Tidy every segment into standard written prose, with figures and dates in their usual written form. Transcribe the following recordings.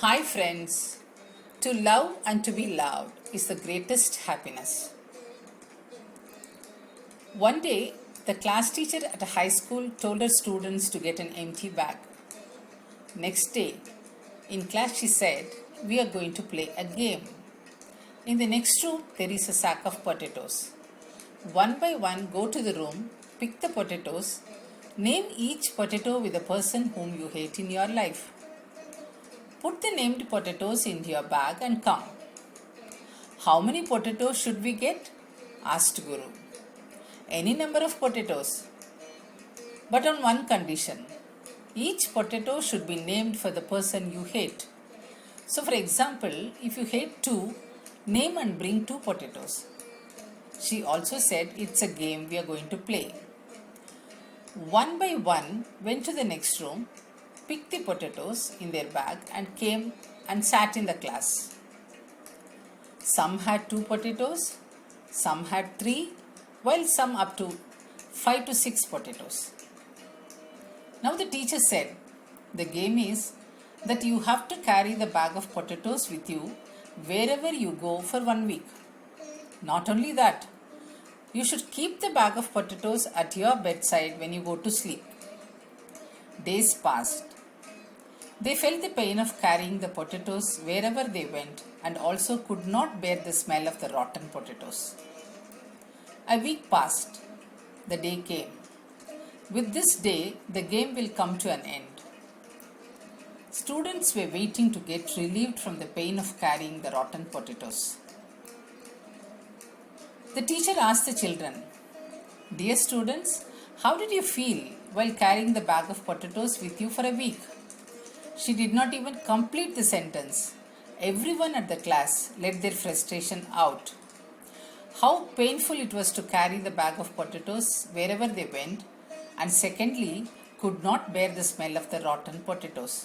Hi friends, to love and to be loved is the greatest happiness. One day, the class teacher at a high school told her students to get an empty bag. Next day, in class she said, "We are going to play a game. In the next room, there is a sack of potatoes. One by one, go to the room, pick the potatoes, name each potato with a person whom you hate in your life. Put the named potatoes into your bag and come. How many potatoes should we get?" asked Guru. "Any number of potatoes, but on one condition. Each potato should be named for the person you hate. So, for example, if you hate two, name and bring two potatoes." She also said it's a game we are going to play. One by one went to the next room, picked the potatoes in their bag and came and sat in the class. Some had two potatoes, some had three, while some up to 5 to 6 potatoes. Now the teacher said, the game is that you have to carry the bag of potatoes with you wherever you go for 1 week. Not only that, you should keep the bag of potatoes at your bedside when you go to sleep. Days passed. They felt the pain of carrying the potatoes wherever they went and also could not bear the smell of the rotten potatoes. A week passed. The day came. With this day, the game will come to an end. Students were waiting to get relieved from the pain of carrying the rotten potatoes. The teacher asked the children, "Dear students, how did you feel while carrying the bag of potatoes with you for a week?" She did not even complete the sentence. Everyone at the class let their frustration out. How painful it was to carry the bag of potatoes wherever they went, and secondly, could not bear the smell of the rotten potatoes.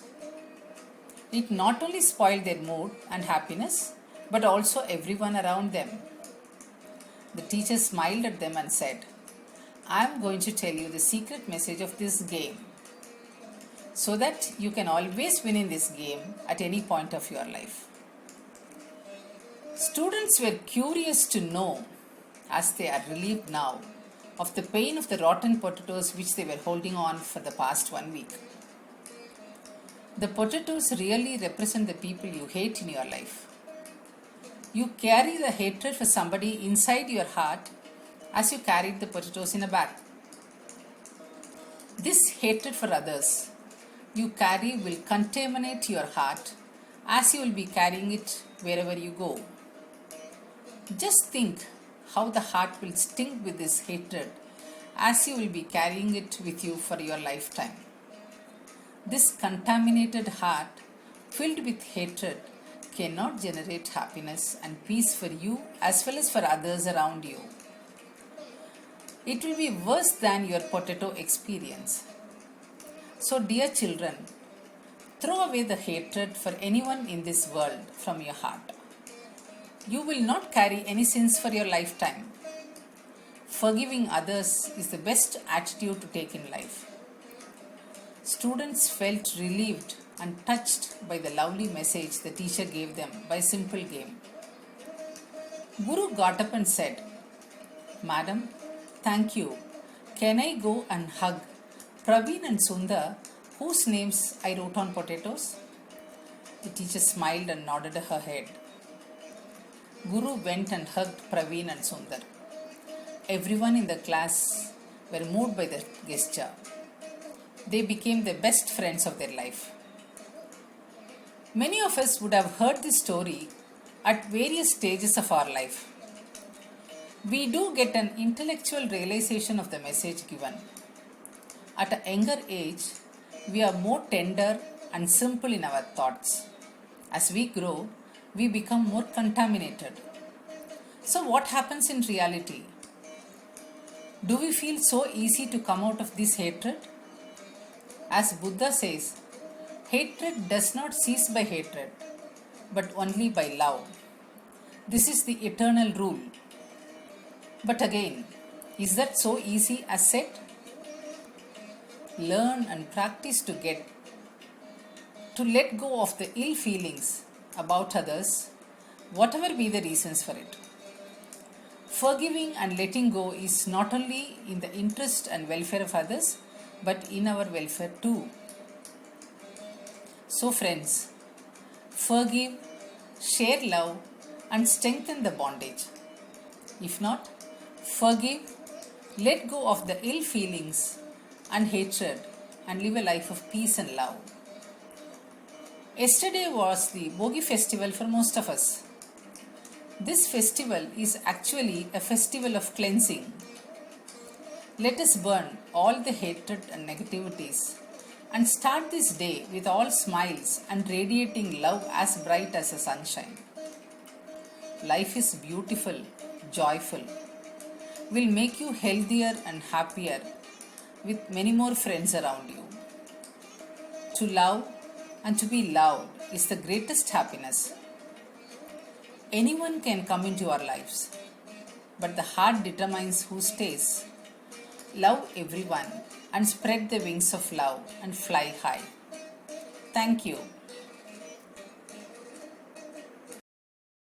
It not only spoiled their mood and happiness, but also everyone around them. The teacher smiled at them and said, "I am going to tell you the secret message of this game, so that you can always win in this game at any point of your life." Students were curious to know, as they are relieved now, of the pain of the rotten potatoes which they were holding on for the past 1 week. The potatoes really represent the people you hate in your life. You carry the hatred for somebody inside your heart as you carried the potatoes in a bag. This hatred for others you carry will contaminate your heart as you will be carrying it wherever you go. Just think how the heart will stink with this hatred as you will be carrying it with you for your lifetime. This contaminated heart filled with hatred cannot generate happiness and peace for you as well as for others around you. It will be worse than your potato experience. So, dear children, throw away the hatred for anyone in this world from your heart. You will not carry any sins for your lifetime. Forgiving others is the best attitude to take in life. Students felt relieved and touched by the lovely message the teacher gave them by a simple game. Guru got up and said, "Madam, thank you. Can I go and hug Praveen and Sundar, whose names I wrote on potatoes?" The teacher smiled and nodded her head. Guru went and hugged Praveen and Sundar. Everyone in the class were moved by the gesture. They became the best friends of their life. Many of us would have heard this story at various stages of our life. We do get an intellectual realization of the message given. At a younger age, we are more tender and simple in our thoughts. As we grow, we become more contaminated. So, what happens in reality? Do we feel so easy to come out of this hatred? As Buddha says, hatred does not cease by hatred, but only by love. This is the eternal rule. But again, is that so easy as said? Learn and practice to get to let go of the ill feelings about others, whatever be the reasons for it. Forgiving and letting go is not only in the interest and welfare of others, but in our welfare too. So, friends, forgive, share love, and strengthen the bondage. If not, forgive, let go of the ill feelings and hatred, and live a life of peace and love. Yesterday was the Bogi festival for most of us. This festival is actually a festival of cleansing. Let us burn all the hatred and negativities and start this day with all smiles and radiating love as bright as the sunshine. Life is beautiful, joyful, will make you healthier and happier with many more friends around you. To love and to be loved is the greatest happiness. Anyone can come into our lives, but the heart determines who stays. Love everyone and spread the wings of love and fly high. Thank you.